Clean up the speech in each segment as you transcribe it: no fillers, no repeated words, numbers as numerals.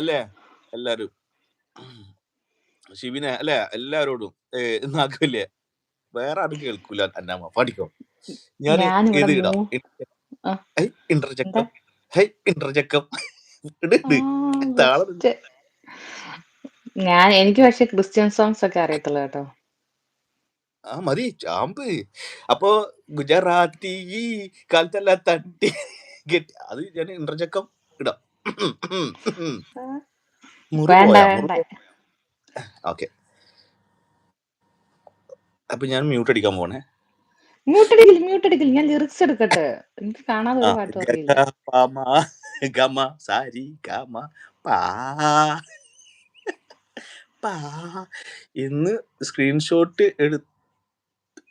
അല്ലേ എല്ലാരും ഷിബിനെ അല്ലെ എല്ലാരോടും നാക്കില്ലേ വേറെ ആരും കേൾക്കൂല. അന്നാമ്മ പാടിക്കോ. ഞാന് ഞാനിവിടെ ഇത് ഇടാം. ആ, ഹൈ എന്താ ഇന്റർജക്കം ഹൈ ഇന്റർജക്കം ഇട് താളം ഇട്. എനിക്ക് പക്ഷെ ക്രിസ്ത്യൻ സോങ്സ് ഒക്കെ അറിയത്തുള്ളൂ കേട്ടോ. ആ മതി ചാമ്പ്. അപ്പൊ ഗുജറാത്തി കാലത്തല്ല തട്ടി കെട്ടി അത് ഞാൻ ഇന്റർജക്കം ഇടാം. മുറി വേണ്ട പോയാ വേണ്ട, ഓക്കെ. അപ്പൊ ഞാൻ മ്യൂട്ട് അടിക്കാൻ പോണേ. മ്യൂട്ടടിക്കില്ല, ഞാൻ ലിറിക്സ് എടുക്കട്ടെ. എനിക്ക് കാണാതെ ആ ഒരു പാട്ടും ഗ അറിയില്ല. പ മ ഗമ സാരി ഗമ പാ പാ എന്ന് സ്ക്രീൻഷോട്ട്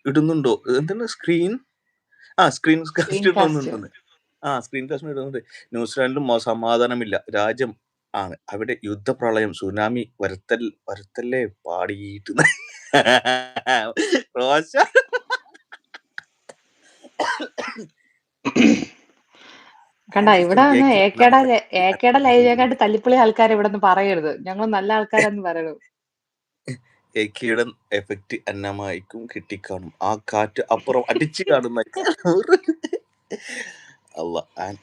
ഇടുന്നുണ്ടോ? എന്താണ് സ്ക്രീൻ സ്ക്രീൻ കാസ്റ്റ് കാസ്റ്റ്. ഇടുന്നുണ്ടെന്ന്. സ്ക്രീൻ കാസ്റ്റ് ഇടുന്നുണ്ട്. ന്യൂസിലാൻഡിലും സമാധാനമില്ല രാജ്യം ആണ്. അവിടെ യുദ്ധപ്രളയം സുനാമി വരുത്തല്ലേ പാടിയിട്ട് റോശ കണ്ട ഇവിടെ വന്ന് ഏക്കയുടെ ലൈവിനെക്കാട്ട് തല്ലിപ്പൊളി ആൾക്കാർ ഇവിടെ നിന്ന് പറയരുത്. ഞങ്ങൾ നല്ല ആൾക്കാരെന്ന് പറയണം. ഏക്കയുടെ എഫക്റ്റ് അന്നമായിക്കും കിട്ടിക്കാണും. ആ കാറ്റ് അപ്പുറം അടിച്ചു കാണുന്ന അല്ല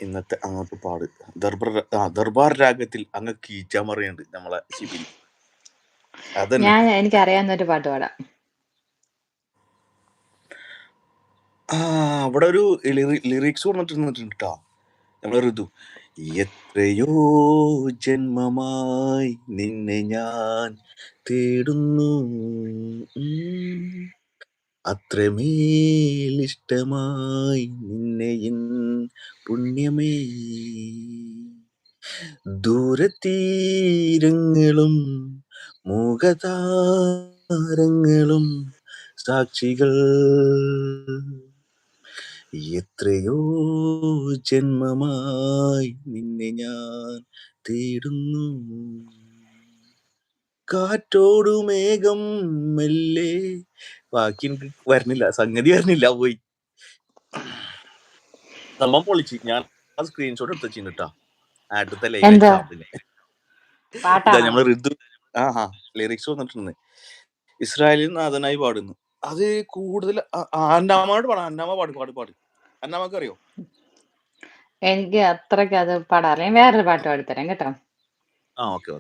ഇന്നത്തെ അങ്ങോട്ട് പാട്. ദർബാർ രാഗത്തിൽ അങ്ങ് കീച്ചാമറിയുണ്ട് നമ്മളെ ശിബിന്. അതന്നെ എനിക്ക് അറിയാവുന്ന ഒരു പാട്ട് പാടാം. അവിടെ ഒരു ലിറിക്സ് പറഞ്ഞിട്ടുണ്ട് കേട്ടോ നമ്മളെ ഋതു. എത്രയോ ജന്മമായി നിന്നെ ഞാൻ തേടുന്നു, അത്രമേലിഷ്ടമായി നിന്നെ എൻ പുണ്യമേ. ദൂരത്തീരങ്ങളും മൂകതാരങ്ങളും സാക്ഷികൾ. എത്രയോ ജന്മമായി നിന്നെ ഞാൻ തേടുന്നു. കാറ്റോടു മേഘം മെല്ലെ ബാക്കി എനിക്ക് വരുന്നില്ല, സംഗതി വരുന്നില്ല, പോയി. സംഭവം പൊളിച്ച്. ഞാൻ ആ സ്ക്രീൻഷോട്ട് എടുത്ത് വെച്ചിന് കേട്ടാ ആദ്യത്തെ ലൈവ് ചാമ്പിന്. ഇതാ നമ്മള് ഋതു ലിറിക്സ് വന്നിട്ടുണ്ട്. ഇസ്രായേലിൽ നാഥനായി പാടുന്നു. അത് കൂടുതൽ അന്നാമ്മയോട് പാടാം. അന്നാമ്മ പാട്. അന്നാമ്മക്ക് അറിയോ? എനിക്ക് അത്രയ്ക്ക് അത് പാടാറില്ല. ഞാൻ വേറൊരു പാട്ട് പാടിത്തരാം കേട്ടോ. ഓക്കെ.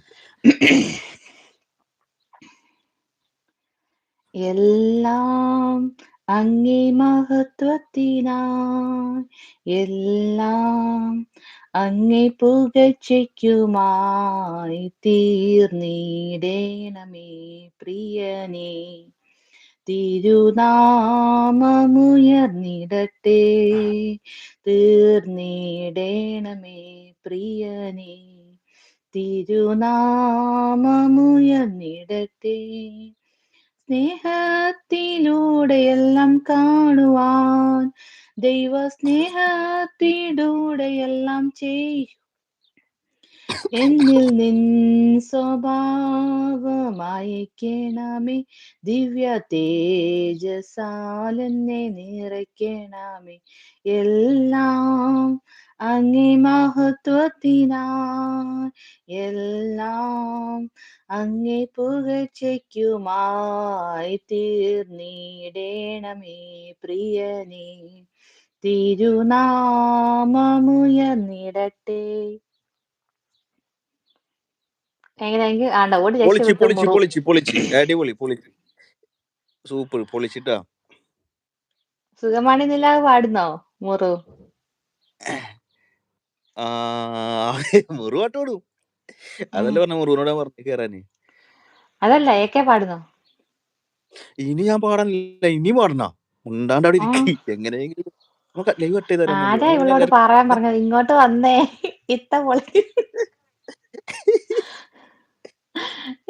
എല്ലാം അങ്ങേ മഹത്വത്തിനായി, എല്ലാം അങ്ങേ പുകഴ്ചയ്ക്കുമായി തീർന്നിടേണമേ പ്രിയനേ. തിരുനാമമുയർന്നിടട്ടെ, തീർന്നിടേണമേ പ്രിയനേ. തിരുനാമമുയർന്നിടട്ടെ. സ്നേഹത്തിലൂടെ എല്ലാം കാണുവാൻ, ദൈവ സ്നേഹത്തിലൂടെ എല്ലാം എന്നിൽ നിൻ സ്വഭാവമായിക്കണമേ. ദിവ്യ തേജസാലെന്നെ നിറയ്ക്കണമേ. എല്ലാം അങ്ങേ മഹത്വത്തിനായി, എല്ലാം അങ്ങേ പുകഴ്ചയ്ക്കുമായി തീർന്നിടേണമേ പ്രിയനേ. തിരുനാമമുയർന്നിടട്ടെ. പൊളിച്ച് അടിപൊളി പൊളിച്ച് സൂപ്പർ പൊളിച്ചിട്ടാ. സുഖമാണി നിലാവ് പാടുന്നോ മുറു? മുറു പാട്ട് പാടും. അതല്ലേ പറഞ്ഞ മുറുവിനോട് പറഞ്ഞു കയറാന്. അതല്ല ഏക്കെ പാടുന്നോ? ഇനി ഞാൻ പാടാനില്ല, ഇനി പാടണ ഉണ്ടാണ്ട് അവിടെ ഇരിക്കും. എങ്ങനെയെങ്കിലും നമുക്ക് ലൈവ് കട്ട് ചെയ്ത് തരാൻ ആരാ ഇവളോട് പറയാൻ പറഞ്ഞത് ഇങ്ങോട്ട് വന്നേ ഇത്ത പൊളി?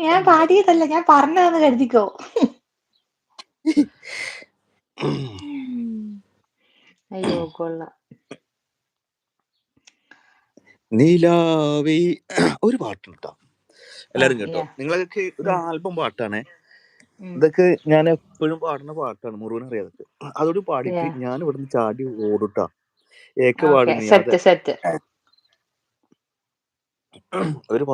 ഞാൻ പാടിയതല്ല, ഞാൻ പറഞ്ഞതെന്ന് കരുതിക്കോ. അയ്യോ കൊള്ളാം. നീലാവി ഒരു പാട്ടുണ്ട് കേട്ടോ, എല്ലാരും കേട്ടോ. നിങ്ങൾക്ക് ഒരു ആൽബം പാട്ടാണ് ഇതൊക്കെ. ഞാൻ എപ്പോഴും പാടുന്ന പാട്ടാണ്, മുറുവൻ അറിയാതൊക്കെ. അതോട് പാടിയിട്ട് ഞാൻ ഇവിടുന്ന് ചാടി ഓടുട്ടാ. ഏക്ക് പാടുന്നു സെറ്റ് ഒരു